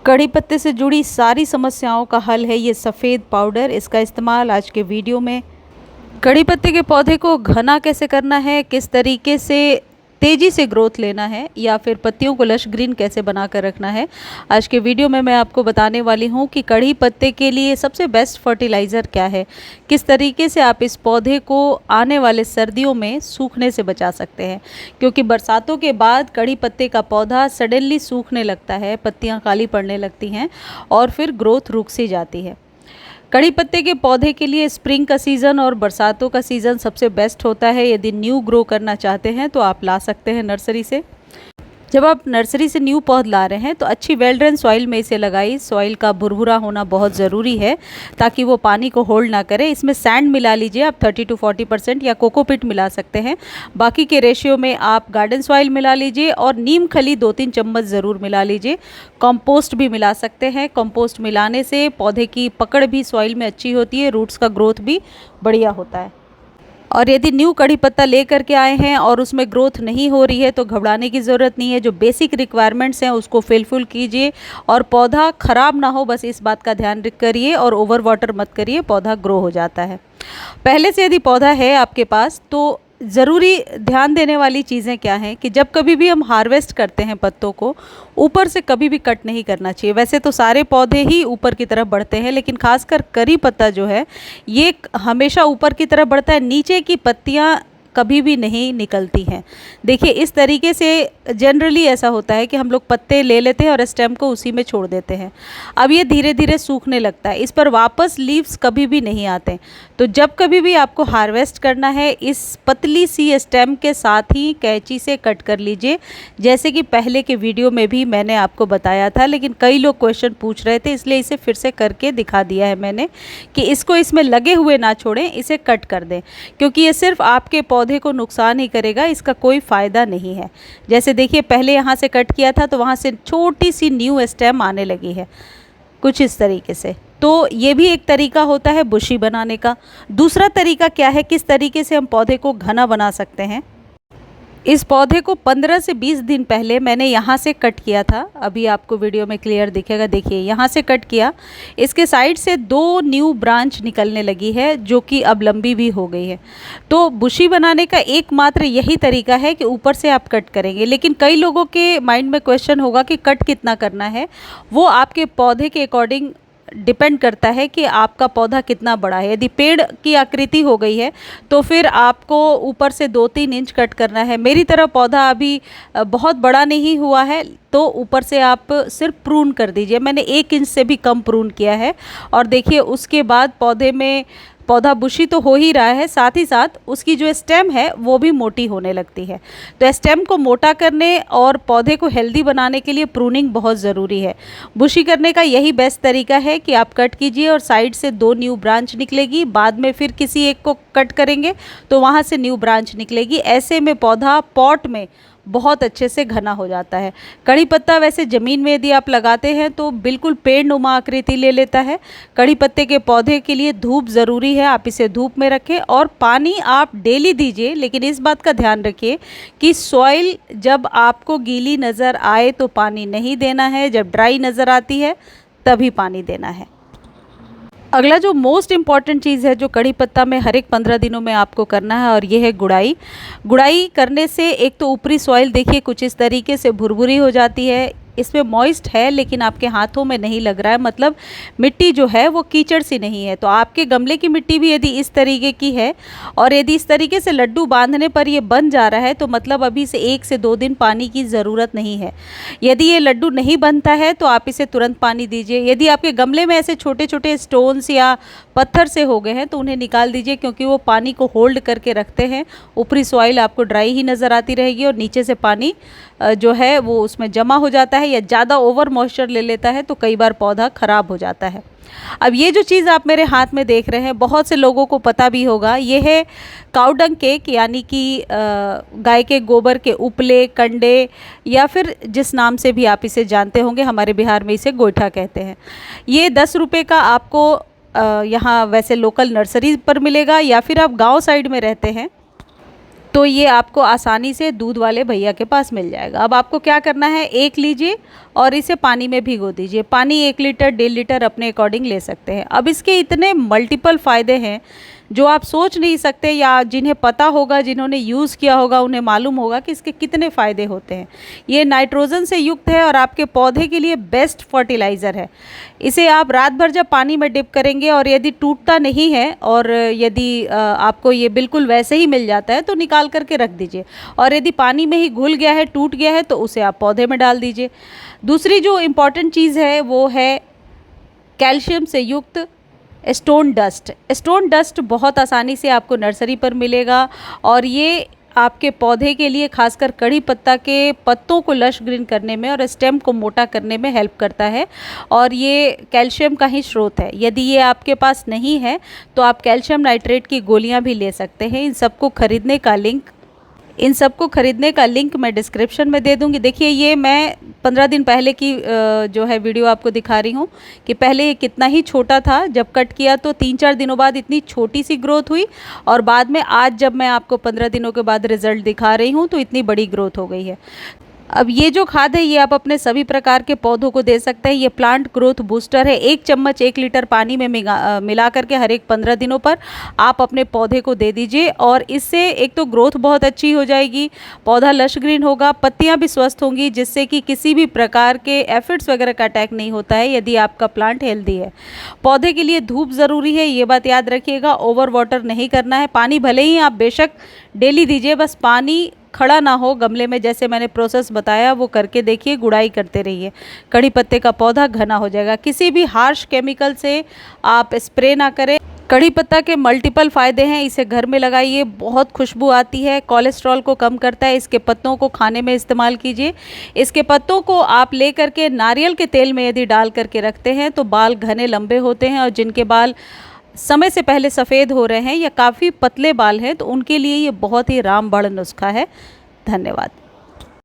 कड़ी पत्ते से जुड़ी सारी समस्याओं का हल है ये सफ़ेद पाउडर। इसका इस्तेमाल आज के वीडियो में कड़ी पत्ते के पौधे को घना कैसे करना है, किस तरीके से तेज़ी से ग्रोथ लेना है, या फिर पत्तियों को लश ग्रीन कैसे बना कर रखना है। आज के वीडियो में मैं आपको बताने वाली हूँ कि कड़ी पत्ते के लिए सबसे बेस्ट फर्टिलाइज़र क्या है, किस तरीके से आप इस पौधे को आने वाले सर्दियों में सूखने से बचा सकते हैं। क्योंकि बरसातों के बाद कड़ी पत्ते का पौधा सडनली सूखने लगता है, पत्तियाँ काली पड़ने लगती हैं और फिर ग्रोथ रुक सी जाती है। कड़ी पत्ते के पौधे के लिए स्प्रिंग का सीज़न और बरसातों का सीज़न सबसे बेस्ट होता है। यदि न्यू ग्रो करना चाहते हैं तो आप ला सकते हैं नर्सरी से। जब आप नर्सरी से न्यू पौध ला रहे हैं तो अच्छी वेल ड्रेन सॉइल में इसे लगाइए। सॉइल का भुरभुरा होना बहुत ज़रूरी है ताकि वो पानी को होल्ड ना करे। इसमें सैंड मिला लीजिए आप 30 to 40% या कोकोपिट मिला सकते हैं। बाकी के रेशियो में आप गार्डन सॉइल मिला लीजिए और नीम खली 2-3 चम्मच ज़रूर मिला लीजिए। कंपोस्ट भी मिला सकते हैं। कंपोस्ट मिलाने से पौधे की पकड़ भी सॉइल में अच्छी होती है, रूट्स का ग्रोथ भी बढ़िया होता है। और यदि न्यू कड़ी पत्ता ले करके आए हैं और उसमें ग्रोथ नहीं हो रही है तो घबराने की ज़रूरत नहीं है। जो बेसिक रिक्वायरमेंट्स हैं उसको फिलफिल कीजिए और पौधा ख़राब ना हो, बस इस बात का ध्यान करिए और ओवर वाटर मत करिए, पौधा ग्रो हो जाता है। पहले से यदि पौधा है आपके पास तो ज़रूरी ध्यान देने वाली चीज़ें क्या हैं कि जब कभी भी हम हार्वेस्ट करते हैं पत्तों को, ऊपर से कभी भी कट नहीं करना चाहिए। वैसे तो सारे पौधे ही ऊपर की तरफ बढ़ते हैं, लेकिन खासकर करी पत्ता जो है ये हमेशा ऊपर की तरफ बढ़ता है, नीचे की पत्तियाँ कभी भी नहीं निकलती हैं। देखिए इस तरीके से जनरली ऐसा होता है कि हम लोग पत्ते ले लेते हैं और स्टेम को उसी में छोड़ देते हैं। अब ये धीरे धीरे सूखने लगता है, इस पर वापस लीव्स कभी भी नहीं आते। तो जब कभी भी आपको हार्वेस्ट करना है, इस पतली सी स्टेम के साथ ही कैंची से कट कर लीजिए, जैसे कि पहले के वीडियो में भी मैंने आपको बताया था। लेकिन कई लोग क्वेश्चन पूछ रहे थे, इसलिए इसे फिर से करके दिखा दिया है मैंने कि इसको इसमें लगे हुए ना छोड़ें, इसे कट कर दें, क्योंकि ये सिर्फ आपके पौधे को नुकसान ही करेगा, इसका कोई फ़ायदा नहीं है। जैसे देखिए पहले यहाँ से कट किया था तो वहाँ से छोटी सी न्यू स्टेम आने लगी है, कुछ इस तरीके से। तो ये भी एक तरीका होता है बुशी बनाने का। दूसरा तरीका क्या है, किस तरीके से हम पौधे को घना बना सकते हैं। इस पौधे को 15 से 20 दिन पहले मैंने यहाँ से कट किया था। अभी आपको वीडियो में क्लियर दिखेगा, देखिए यहाँ से कट किया, इसके साइड से 2 न्यू ब्रांच निकलने लगी है जो कि अब लंबी भी हो गई है। तो बुशी बनाने का एकमात्र यही तरीका है कि ऊपर से आप कट करेंगे। लेकिन कई लोगों के माइंड में क्वेश्चन होगा कि कट कितना करना है। वो आपके पौधे के अकॉर्डिंग डिपेंड करता है कि आपका पौधा कितना बड़ा है। यदि पेड़ की आकृति हो गई है तो फिर आपको ऊपर से 2-3 इंच कट करना है। मेरी तरह पौधा अभी बहुत बड़ा नहीं हुआ है तो ऊपर से आप सिर्फ प्रून कर दीजिए। मैंने 1 इंच से भी कम प्रून किया है और देखिए उसके बाद पौधा बुशी तो हो ही रहा है, साथ ही साथ उसकी जो स्टेम है वो भी मोटी होने लगती है। तो स्टेम को मोटा करने और पौधे को हेल्दी बनाने के लिए प्रूनिंग बहुत ज़रूरी है। बुशी करने का यही बेस्ट तरीका है कि आप कट कीजिए और साइड से 2 न्यू ब्रांच निकलेगी, बाद में फिर किसी एक को कट करेंगे तो वहाँ से न्यू ब्रांच निकलेगी। ऐसे में पौधा पॉट में बहुत अच्छे से घना हो जाता है। कड़ी पत्ता वैसे ज़मीन में यदि आप लगाते हैं तो बिल्कुल पेड़ नुमा आकृति ले लेता है। कड़ी पत्ते के पौधे के लिए धूप ज़रूरी है, आप इसे धूप में रखें और पानी आप डेली दीजिए। लेकिन इस बात का ध्यान रखिए कि सॉइल जब आपको गीली नज़र आए तो पानी नहीं देना है, जब ड्राई नज़र आती है तभी पानी देना है। अगला जो मोस्ट इम्पॉर्टेंट चीज़ है जो कड़ी पत्ता में हर एक 15 दिनों में आपको करना है, और ये है गुड़ाई। गुड़ाई करने से एक तो ऊपरी सॉइल देखिए कुछ इस तरीके से भुरभुरी हो जाती है, इसमें मॉइस्ट है लेकिन आपके हाथों में नहीं लग रहा है, मतलब मिट्टी जो है वो कीचड़ सी नहीं है। तो आपके गमले की मिट्टी भी यदि इस तरीके की है और यदि इस तरीके से लड्डू बांधने पर ये बन जा रहा है तो मतलब अभी से 1 से 2 दिन पानी की ज़रूरत नहीं है। यदि ये लड्डू नहीं बनता है तो आप इसे तुरंत पानी दीजिए। यदि आपके गमले में ऐसे छोटे छोटे स्टोन्स या पत्थर से हो गए हैं तो उन्हें निकाल दीजिए, क्योंकि वो पानी को होल्ड करके रखते हैं। ऊपरी सॉइल आपको ड्राई ही नज़र आती रहेगी और नीचे से पानी जो है वो उसमें जमा हो जाता है या ज़्यादा ओवर मॉइस्चर ले लेता है तो कई बार पौधा ख़राब हो जाता है। अब ये जो चीज़ आप मेरे हाथ में देख रहे हैं बहुत से लोगों को पता भी होगा, ये है काऊ डंग केक, यानी कि गाय के गोबर के उपले, कंडे, या फिर जिस नाम से भी आप इसे जानते होंगे, हमारे बिहार में इसे गोईठा कहते हैं। ये 10 रुपये का आपको यहाँ वैसे लोकल नर्सरी पर मिलेगा, या फिर आप गांव साइड में रहते हैं तो ये आपको आसानी से दूध वाले भैया के पास मिल जाएगा। अब आपको क्या करना है, एक लीजिए और इसे पानी में भिगो दीजिए। पानी 1 लीटर 1.5 लीटर अपने अकॉर्डिंग ले सकते हैं। अब इसके इतने मल्टीपल फ़ायदे हैं जो आप सोच नहीं सकते, या जिन्हें पता होगा, जिन्होंने यूज़ किया होगा, उन्हें मालूम होगा कि इसके कितने फ़ायदे होते हैं। ये नाइट्रोजन से युक्त है और आपके पौधे के लिए बेस्ट फर्टिलाइज़र है। इसे आप रात भर जब पानी में डिप करेंगे और यदि टूटता नहीं है और यदि आपको ये बिल्कुल वैसे ही मिल जाता है तो निकाल करके रख दीजिए, और यदि पानी में ही घुल गया है, टूट गया है, तो उसे आप पौधे में डाल दीजिए। दूसरी जो इम्पॉर्टेंट चीज़ है वो है कैल्शियम से युक्त स्टोन डस्ट। स्टोन डस्ट बहुत आसानी से आपको नर्सरी पर मिलेगा और ये आपके पौधे के लिए, खासकर कड़ी पत्ता के पत्तों को लश ग्रीन करने में और स्टेम को मोटा करने में हेल्प करता है, और ये कैल्शियम का ही स्रोत है। यदि ये आपके पास नहीं है तो आप कैल्शियम नाइट्रेट की गोलियां भी ले सकते हैं। इन सबको खरीदने का लिंक मैं डिस्क्रिप्शन में दे दूंगी। देखिए, ये मैं 15 दिन पहले की जो है वीडियो आपको दिखा रही हूँ कि पहले ये कितना ही छोटा था। जब कट किया तो 3-4 दिनों बाद इतनी छोटी सी ग्रोथ हुई, और बाद में आज जब मैं आपको 15 दिनों के बाद रिजल्ट दिखा रही हूँ तो इतनी बड़ी ग्रोथ हो गई है। अब ये जो खाद है ये आप अपने सभी प्रकार के पौधों को दे सकते हैं। ये प्लांट ग्रोथ बूस्टर है। 1 चम्मच 1 लीटर पानी में मिला करके हर एक 15 दिनों पर आप अपने पौधे को दे दीजिए, और इससे एक तो ग्रोथ बहुत अच्छी हो जाएगी, पौधा लश ग्रीन होगा, पत्तियां भी स्वस्थ होंगी, जिससे कि किसी भी प्रकार के एफिड्स वगैरह का अटैक नहीं होता है यदि आपका प्लांट हेल्दी है। पौधे के लिए धूप ज़रूरी है, ये बात याद रखिएगा। ओवर वाटर नहीं करना है। पानी भले ही आप बेशक डेली दीजिए, बस पानी खड़ा ना हो गमले में, जैसे मैंने प्रोसेस बताया वो करके देखिए, गुड़ाई करते रहिए। कड़ी पत्ते का पौधा घना हो जाएगा। किसी भी हार्श केमिकल से आप स्प्रे ना करें। कड़ी पत्ता के मल्टीपल फ़ायदे हैं। इसे घर में लगाइए, बहुत खुशबू आती है, कोलेस्ट्रॉल को कम करता है। इसके पत्तों को खाने में इस्तेमाल कीजिए। इसके पत्तों को आप ले करके नारियल के तेल में यदि डाल करके रखते हैं तो बाल घने लंबे होते हैं, और जिनके बाल समय से पहले सफ़ेद हो रहे हैं या काफ़ी पतले बाल हैं तो उनके लिए ये बहुत ही रामबाण नुस्खा है। धन्यवाद।